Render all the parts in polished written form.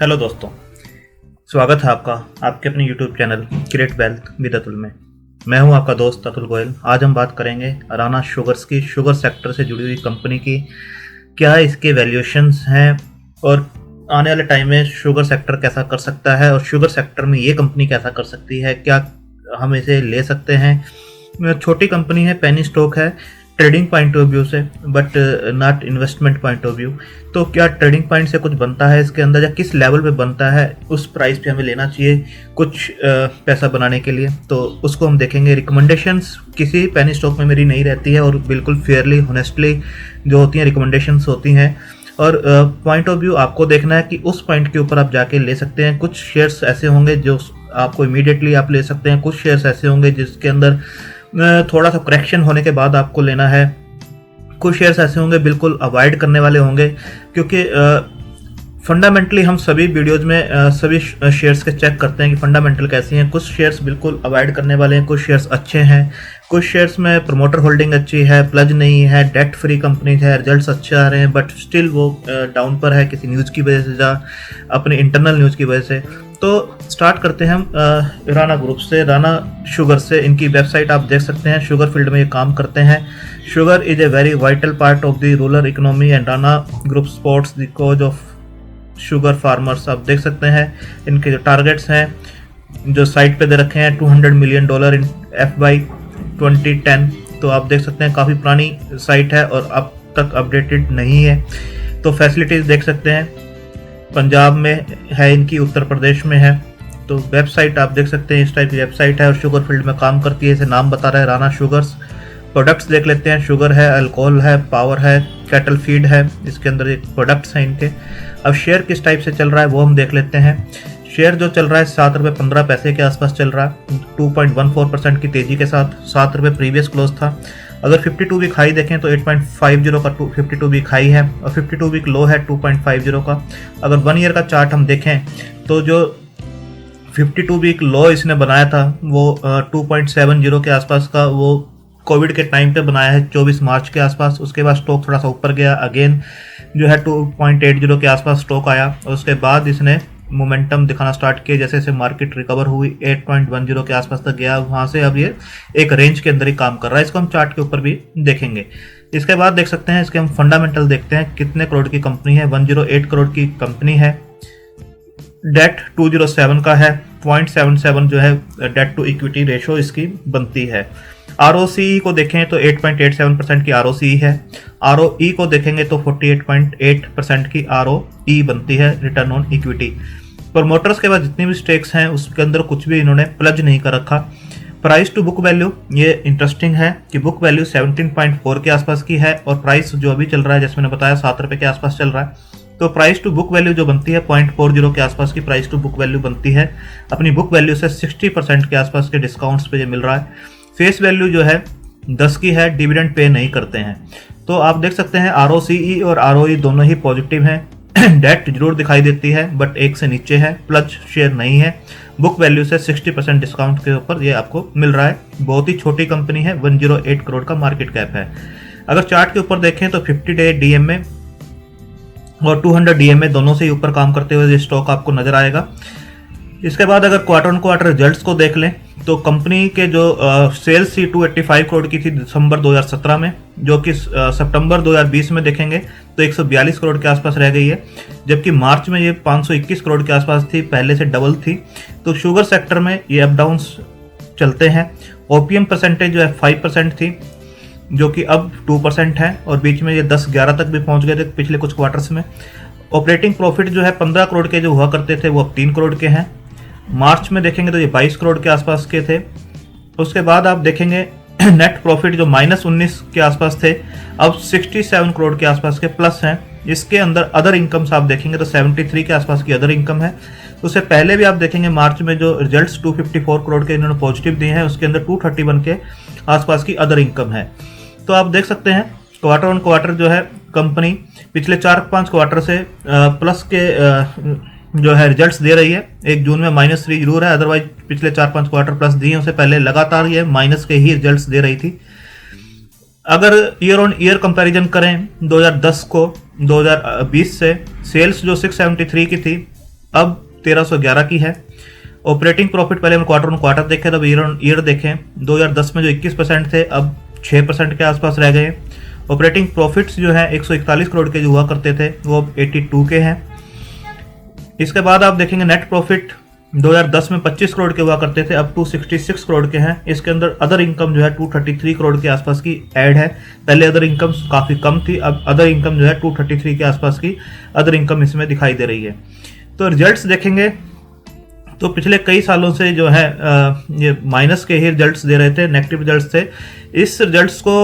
Hello दोस्तों, स्वागत है आपका आपके अपने YouTube channel create wealth with Atul में। मैं हूं आपका दोस्त अतुल गोयल। आज हम बात करेंगे राणा शुगर्स की, शुगर सेक्टर से जुड़ी हुई कंपनी की। क्या इसके वैल्यूएशंस हैं और आने वाले टाइम में शुगर सेक्टर कैसा कर सकता है और शुगर सेक्टर में ये कंपनी कैसा कर सकती है, क्या हम इसे ले सकते हैं। छोटी कंपनी है, पेनी स्टॉक है ट्रेडिंग पॉइंट ऑफ व्यू से, but not investment point of view. तो क्या ट्रेडिंग पॉइंट से कुछ बनता है इसके अंदर, या किस लेवल पे बनता है, उस प्राइस पे हमें लेना चाहिए कुछ पैसा बनाने के लिए, तो उसको हम देखेंगे। रिकमेंडेशंस किसी पेनी स्टॉक में मेरी नहीं रहती है और बिल्कुल फेयरली होनेस्टली जो होती हैं रिकमेंडेशंस होती हैं। और पॉइंट ऑफ व्यू आपको देखना है कि उस पॉइंट के ऊपर आप जाके ले सकते हैं। कुछ शेयर्स ऐसे होंगे जो आपको इमीडिएटली आप ले सकते हैं, कुछ शेयर्स ऐसे होंगे जिसके अंदर थोड़ा सा करेक्शन होने के बाद आपको लेना है। कुछ शेयर्स ऐसे होंगे बिल्कुल अवॉइड करने वाले होंगे, क्योंकि फंडामेंटली हम सभी वीडियोज में सभी शेयर्स के चेक करते हैं कि फंडामेंटल कैसी हैं। कुछ शेयर्स बिल्कुल अवॉइड करने वाले हैं, कुछ शेयर्स अच्छे हैं, कुछ शेयर्स में प्रमोटर होल्डिंग अच्छी है, प्लज नहीं है, डेट फ्री कंपनी है, रिजल्ट्स अच्छे आ रहे हैं, बट स्टिल वो डाउन पर है किसी न्यूज़ की वजह से या अपने इंटरनल न्यूज़ की वजह से। तो स्टार्ट करते हैं हम राणा ग्रुप से, राणा शुगर से। इनकी वेबसाइट आप देख सकते हैं। शुगर फील्ड में ये काम करते हैं। Sugar is a very vital part of the rural economy and Rana group supports the cause of sugar farmers. आप देख सकते हैं इनके जो टारगेट्स हैं जो साइट पे दे रखे हैं, $200 मिलियन इन FY 2010। तो आप देख सकते हैं काफ़ी पुरानी साइट है और अब तक अपडेटेड नहीं है। तो फैसिलिटीज़ देख सकते हैं, पंजाब में है इनकी, उत्तर प्रदेश में है। तो वेबसाइट आप देख सकते हैं, इस टाइप की वेबसाइट है और शुगर फील्ड में काम करती है। इसे नाम बता रहा है राणा शुगर्स। प्रोडक्ट्स देख लेते हैं, शुगर है, अल्कोहल है, पावर है, कैटल फीड है, इसके अंदर एक प्रोडक्ट्स हैं इनके। अब शेयर किस टाइप से चल रहा है वो हम देख लेते हैं। शेयर जो चल रहा है ₹7.15 के आसपास चल रहा है, 2.14% की तेज़ी के साथ। ₹7 प्रीवियस क्लोज था। अगर 52 वीक हाई देखें तो 8.50 का 52 वीक हाई है और 52 वीक लो है 2.50 का। अगर 1 ईयर का चार्ट हम देखें तो जो 52 वीक लो इसने बनाया था वो 2.70 के आसपास का, वो कोविड के टाइम पे बनाया है 24 मार्च के आसपास। उसके बाद स्टॉक थोड़ा सा ऊपर गया, अगेन जो है 2.80 के आसपास स्टॉक आया और उसके बाद इसने मोमेंटम दिखाना स्टार्ट किया। जैसे जैसे मार्केट रिकवर हुई 8.10 के आसपास तक गया, वहाँ से अब ये एक रेंज के अंदर ही काम कर रहा है। इसको हम चार्ट के ऊपर भी देखेंगे। इसके बाद देख सकते हैं इसके हम फंडामेंटल देखते हैं, कितने करोड़ की कंपनी है। 108 करोड़ की कंपनी है। डेट 207 का है, 0.77 जो है डेट टू इक्विटी रेशो इसकी बनती है। ROCE को देखें तो 8.87% की ROCE है। ROE को देखेंगे तो 48.8% की ROE बनती है, रिटर्न ऑन इक्विटी। प्रमोटर्स के बाद जितनी भी स्टेक्स हैं उसके अंदर कुछ भी इन्होंने प्लज नहीं कर रखा। प्राइस टू बुक वैल्यू, ये इंटरेस्टिंग है कि बुक वैल्यू 17.4 के आसपास की है और प्राइस जो अभी चल रहा है, जैसे मैंने बताया, ₹7 के आसपास चल रहा है। तो प्राइस टू बुक वैल्यू जो बनती है 0.40 के आसपास की प्राइस टू बुक वैल्यू बनती है। अपनी बुक वैल्यू से 60% के आसपास के डिस्काउंट्स पे ये मिल रहा है। फेस वैल्यू जो है 10 की है, डिविडेंड पे नहीं करते हैं। तो आप देख सकते हैं ROCE और ROE दोनों ही पॉजिटिव हैं। डेट जरूर दिखाई देती है बट 1 से नीचे है, प्लस शेयर नहीं है। बुक वैल्यू से 60% डिस्काउंट के ऊपर ये आपको मिल रहा है। बहुत ही छोटी कंपनी है, 108 करोड़ का मार्केट कैप है। अगर चार्ट के ऊपर देखें तो 50 डे DMA और 200 DMA दोनों से ही ऊपर काम करते हुए ये स्टॉक आपको नजर आएगा। इसके बाद अगर क्वार्टर ऑन क्वार्टर रिजल्ट्स को देख लें तो कंपनी के जो सेल्स थी 285 करोड़ की थी दिसंबर 2017 में, जो कि सितंबर 2020 में देखेंगे तो 142 करोड़ के आसपास रह गई है, जबकि मार्च में ये 521 करोड़ के आसपास थी, पहले से डबल थी। तो शुगर सेक्टर में ये अप डाउन्स चलते हैं। OPM परसेंटेज जो है 5% थी, जो कि अब 2% है और बीच में ये 10-11 तक भी पहुंच गए थे पिछले कुछ क्वार्टर्स में। ऑपरेटिंग प्रॉफिट जो है 15 करोड़ के जो हुआ करते थे वो अब 3 करोड़ के हैं। मार्च में देखेंगे तो ये 22 करोड़ के आसपास के थे। उसके बाद आप देखेंगे नेट प्रॉफिट जो -19 के आसपास थे अब 67 करोड़ के आसपास के प्लस हैं। इसके अंदर अदर इनकम्स आप देखेंगे तो 73 के आसपास की अदर इनकम है। उससे पहले भी आप देखेंगे मार्च में जो रिजल्ट्स 254 करोड़ के इन्होंने पॉजिटिव दिए हैं, उसके अंदर 231 के आसपास की अदर इनकम है। तो आप देख सकते हैं क्वार्टर ऑन क्वार्टर जो है कंपनी पिछले 4-5 क्वार्टर से प्लस के जो है रिजल्ट्स दे रही है। एक जून में -3 जरूर है, अदरवाइज पिछले 4-5 क्वार्टर प्लस दिए, उससे पहले लगातार ये माइनस के ही रिजल्ट्स दे रही थी। अगर ईयर ऑन ईयर कंपैरिजन करें 2010 को 2020 से, सेल्स जो 673 की थी अब 1311 की है। ऑपरेटिंग प्रॉफिट पहले हम क्वार्टर ऑन क्वार्टर देखें, तब ईयर ऑन ईयर देखें, 2010 में जो 21% थे अब 6% के आसपास रह गए। ऑपरेटिंग प्रॉफिट्स जो है 141 करोड़ के जो हुआ करते थे वो अब 82 के हैं। इसके बाद आप देखेंगे नेट प्रॉफिट 2010 में 25 करोड़ के हुआ करते थे, अब 266 करोड़ के हैं। इसके अंदर अदर इनकम जो है 233 करोड़ के आसपास की ऐड है। पहले अदर इनकम काफ़ी कम थी, अब अदर इनकम जो है 233 के आसपास की अदर इनकम इसमें दिखाई दे रही है। तो रिजल्ट्स देखेंगे तो पिछले कई सालों से जो है ये माइनस के ही रिजल्ट्स दे रहे थे, नेगेटिव रिजल्ट्स थे। इस रिजल्ट्स को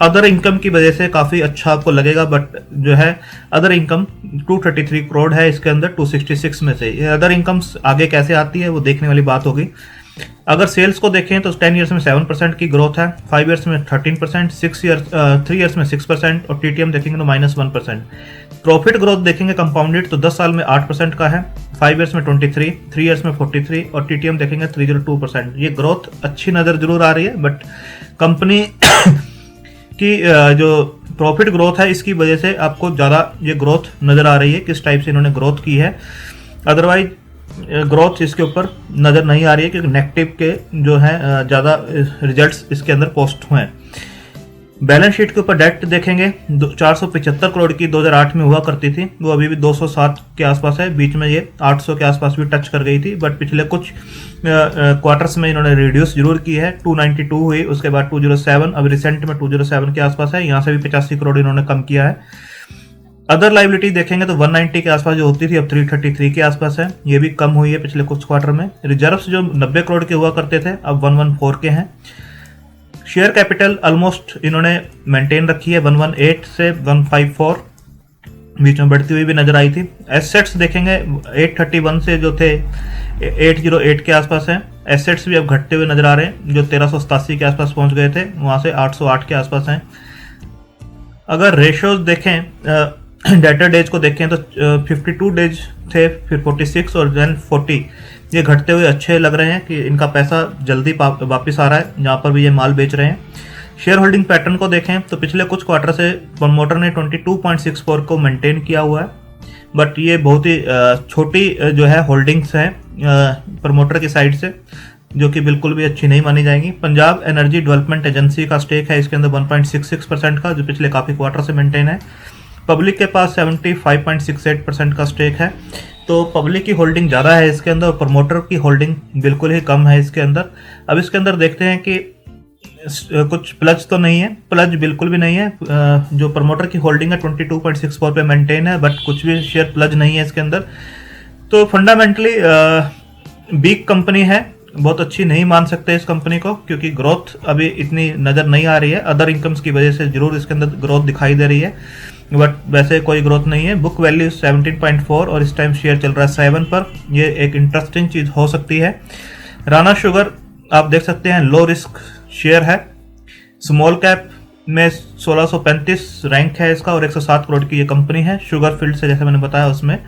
अदर इनकम की वजह से काफ़ी अच्छा आपको लगेगा, बट जो है अदर इनकम 233 करोड़ है इसके अंदर 266 में से। ये अदर इनकम्स आगे कैसे आती है वो देखने वाली बात होगी। अगर सेल्स को देखें तो 10 ईयर्स में 7% की ग्रोथ है, 5 ईयर्स में 13%, 3 ईयर्स में 6% और टीटीएम देखेंगे तो -1%। प्रॉफिट ग्रोथ देखेंगे कंपाउंडेड तो 10 साल में 8% का है, 5 ईयर्स में 23, 3 ईयर्स में 43 और टीटीएम देखेंगे 302%। ये ग्रोथ अच्छी नज़र जरूर आ रही है, बट कंपनी की जो प्रॉफिट ग्रोथ है इसकी वजह से आपको ज़्यादा ये ग्रोथ नज़र आ रही है, किस टाइप से इन्होंने ग्रोथ की है। अदरवाइज ग्रोथ इसके ऊपर नज़र नहीं आ रही है, क्योंकि नेगेटिव के जो है ज़्यादा रिजल्ट्स इसके अंदर पोस्ट हुए हैं। बैलेंस शीट के ऊपर डेट देखेंगे 475 करोड़ की 2008 में हुआ करती थी, वो अभी भी 207 के आसपास है। बीच में ये 800 के आसपास भी टच कर गई थी, बट पिछले कुछ क्वार्टर्स में इन्होंने रिड्यूस जरूर की है। 292 हुई, उसके बाद 207, अब रिसेंट में 207 के आसपास है। यहाँ से भी 85 करोड़ इन्होंने कम किया है। अदर लाइबिलिटी देखेंगे तो 190 के आसपास जो होती थी अब 333 के आसपास है, ये भी कम हुई है पिछले कुछ क्वार्टर में। रिजर्व्स जो 90 करोड़ के हुआ करते थे अब 114 के हैं। शेयर कैपिटल ऑलमोस्ट इन्होंने मेंटेन रखी है, 118 से 154, बीच में बढ़ती हुई भी नजर आई थी। एसेट्स देखेंगे 831 से जो थे 808 के आसपास हैं। एसेट्स भी अब घटते हुए नजर आ रहे हैं, जो 1387 के आसपास पहुंच गए थे वहां से 808 के आसपास हैं। अगर रेशियोज देखें डेटर डेज को देखें तो 52 डेज थे, फिर 46 और देन 40, ये घटते हुए अच्छे लग रहे हैं कि इनका पैसा जल्दी वापस आ रहा है जहाँ पर भी ये माल बेच रहे हैं। शेयर होल्डिंग पैटर्न को देखें तो पिछले कुछ क्वार्टर से प्रमोटर ने 22.64 को मेंटेन किया हुआ है, बट ये बहुत ही छोटी जो है होल्डिंग्स हैं प्रमोटर की साइड से, जो कि बिल्कुल भी अच्छी नहीं मानी जाएंगी। पंजाब एनर्जी डेवलपमेंट एजेंसी का स्टेक है इसके अंदर 1.66% का, जो पिछले काफ़ी क्वार्टर से मेंटेन है। पब्लिक के पास 75.68% का स्टेक है, तो पब्लिक की होल्डिंग ज़्यादा है इसके अंदर और प्रमोटर की होल्डिंग बिल्कुल ही कम है इसके अंदर। अब इसके अंदर देखते हैं कि कुछ प्लज तो नहीं है, प्लज बिल्कुल भी नहीं है। जो प्रमोटर की होल्डिंग है 22.64 पे मेंटेन है, बट कुछ भी शेयर प्लज नहीं है इसके अंदर। तो फंडामेंटली बिग कंपनी है, बहुत अच्छी नहीं मान सकते इस कंपनी को, क्योंकि ग्रोथ अभी इतनी नज़र नहीं आ रही है। अदर इनकम्स की वजह से जरूर इसके अंदर ग्रोथ दिखाई दे रही है, बट वैसे कोई ग्रोथ नहीं है। बुक वैल्यू 17.4 और इस टाइम शेयर चल रहा है 7 पर, ये एक इंटरेस्टिंग चीज़ हो सकती है। राणा शुगर आप देख सकते हैं लो रिस्क शेयर है, स्मॉल कैप में 1635 रैंक है इसका और 107 करोड़ की ये कंपनी है। शुगर फील्ड से जैसे मैंने बताया उसमें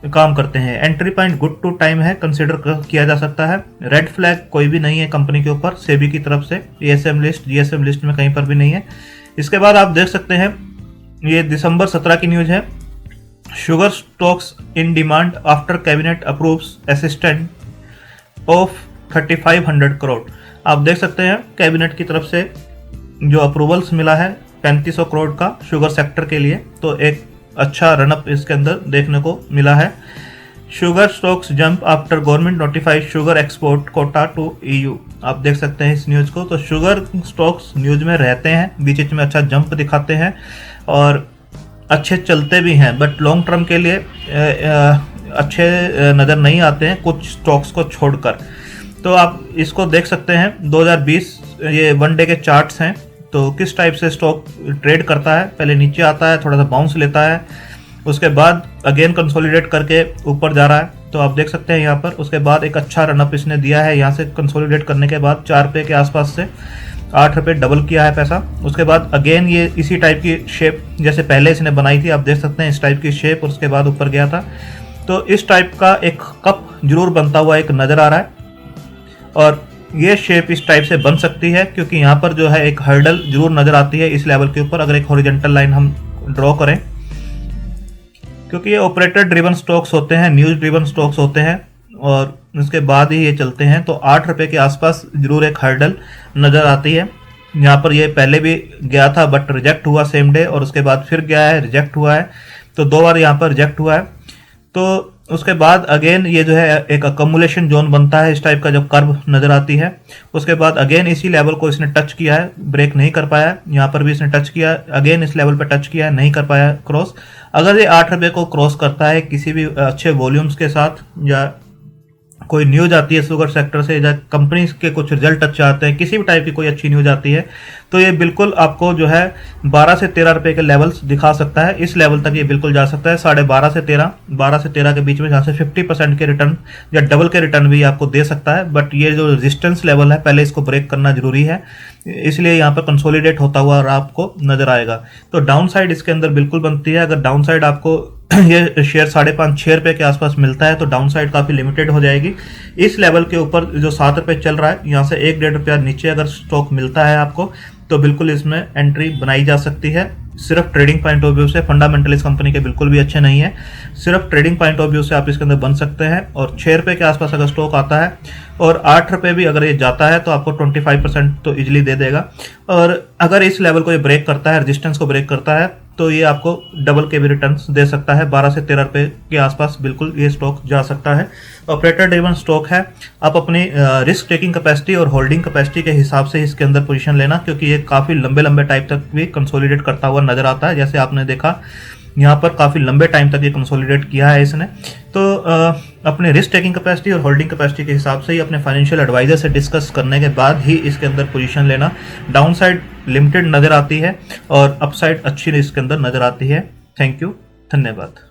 काम करते हैं। Entry point good to time है, कंसिडर किया जा सकता है। रेड फ्लैग कोई भी नहीं है कंपनी के ऊपर सेबी की तरफ से, एएसएम लिस्ट जीएसएम लिस्ट में कहीं पर भी नहीं है। इसके बाद आप देख सकते हैं ये दिसंबर 17 की न्यूज है, sugar stocks in demand after cabinet approves assistant of 3500 crore. आप देख सकते हैं कैबिनेट की तरफ से जो अप्रूवल्स मिला है 3500 करोड़ का शुगर सेक्टर के लिए, तो एक अच्छा रनअप इसके अंदर देखने को मिला है। Sugar stocks jump after government notified sugar export quota to EU. आप देख सकते हैं इस न्यूज को, तो शुगर स्टॉक्स न्यूज में रहते हैं, बीच बीच में अच्छा जंप दिखाते हैं और अच्छे चलते भी हैं, बट लॉन्ग टर्म के लिए अच्छे नज़र नहीं आते हैं कुछ स्टॉक्स को छोड़कर। तो आप इसको देख सकते हैं 2020 ये 1 डे के चार्ट्स हैं, तो किस टाइप से स्टॉक ट्रेड करता है। पहले नीचे आता है, थोड़ा सा बाउंस लेता है, उसके बाद अगेन कंसोलिडेट करके ऊपर जा रहा है, तो आप देख सकते हैं यहाँ पर। उसके बाद एक अच्छा रनअप इसने दिया है, यहाँ से कंसोलिडेट करने के बाद 4 रुपये के आसपास से 8 रुपये डबल किया है पैसा। उसके बाद अगेन ये इसी टाइप की शेप जैसे पहले इसने बनाई थी, आप देख सकते हैं इस टाइप की शेप, उसके बाद ऊपर गया था। तो इस टाइप का एक कप जरूर बनता हुआ एक नज़र आ रहा है और ये शेप इस टाइप से बन सकती है, क्योंकि यहाँ पर जो है एक हर्डल जरूर नज़र आती है इस लेवल के ऊपर। अगर एक हॉरिजॉन्टल लाइन हम ड्रॉ करें क्योंकि ये ऑपरेटर ड्रिवन स्टॉक्स होते हैं, न्यूज़ ड्रिवन स्टॉक्स होते हैं और उसके बाद ही ये चलते हैं। तो 8 रुपये के आसपास जरूर एक हर्डल नज़र आती है। यहाँ पर ये पहले भी गया था बट रिजेक्ट हुआ सेम डे, और उसके बाद फिर गया है, रिजेक्ट हुआ है। तो 2 बार यहाँ पर रिजेक्ट हुआ है। तो उसके बाद अगेन ये जो है एक अकोमुलेशन जोन बनता है, इस टाइप का जब कर्व नज़र आती है। उसके बाद अगेन इसी लेवल को इसने टच किया है, ब्रेक नहीं कर पाया। यहाँ पर भी इसने टच किया, अगेन इस लेवल पर टच किया, नहीं कर पाया क्रॉस। अगर ये 8 रुपये को क्रॉस करता है किसी भी अच्छे वॉल्यूम्स के साथ, या कोई न्यूज आती है शुगर सेक्टर से, या कंपनी के कुछ रिजल्ट अच्छे आते हैं, किसी भी टाइप की कोई अच्छी न्यूज आती है, तो ये बिल्कुल आपको जो है 12 से 13 रुपये के लेवल्स दिखा सकता है। इस लेवल तक ये बिल्कुल जा सकता है, 12.5 से 13, 12 से 13 के बीच में, जहाँ से 50% के रिटर्न या डबल के रिटर्न भी आपको दे सकता है। बट ये जो रेजिस्टेंस लेवल है पहले इसको ब्रेक करना जरूरी है, इसलिए यहाँ पर कंसोलिडेट होता हुआ आपको नजर आएगा। तो डाउन साइड इसके अंदर बिल्कुल बनती है। अगर डाउन साइड आपको ये शेयर 5.5-6 रुपये के आसपास मिलता है तो डाउन साइड काफ़ी लिमिटेड हो जाएगी। इस लेवल के ऊपर जो 7 रुपये चल रहा है, यहाँ से 1-1.5 रुपया नीचे अगर स्टॉक मिलता है आपको, तो बिल्कुल इसमें एंट्री बनाई जा सकती है। सिर्फ ट्रेडिंग पॉइंट ऑफ व्यू से, फंडामेंटल इस कंपनी के बिल्कुल भी अच्छे नहीं है, सिर्फ ट्रेडिंग पॉइंट ऑफ व्यू से आप इसके अंदर बन सकते हैं। और 6 रुपये के आसपास अगर स्टॉक आता है और 8 रुपये भी अगर ये जाता है तो आपको 25% तो इजीली दे देगा। और अगर इस लेवल को ये ब्रेक करता है, रेजिस्टेंस को ब्रेक करता है, तो ये आपको डबल के भी रिटर्न्स दे सकता है। 12 से 13 रुपये के आसपास बिल्कुल ये स्टॉक जा सकता है। ऑपरेटर ड्रिवन स्टॉक है, आप अपनी रिस्क टेकिंग कैपेसिटी और होल्डिंग कैपेसिटी के हिसाब से इसके अंदर पोजीशन लेना, क्योंकि ये काफ़ी लंबे टाइम तक भी कंसोलिडेट करता हुआ नजर आता है। जैसे आपने देखा यहाँ पर काफ़ी लंबे टाइम तक ये कंसोलिडेट किया है इसने। तो अपने रिस्क टेकिंग कैपेसिटी और होल्डिंग कैपेसिटी के हिसाब से ही अपने फाइनेंशियल एडवाइजर से डिस्कस करने के बाद ही इसके अंदर पोजीशन लेना। डाउन साइड लिमिटेड नज़र आती है और अपसाइड अच्छी इसके अंदर नज़र आती है। थैंक यू, धन्यवाद।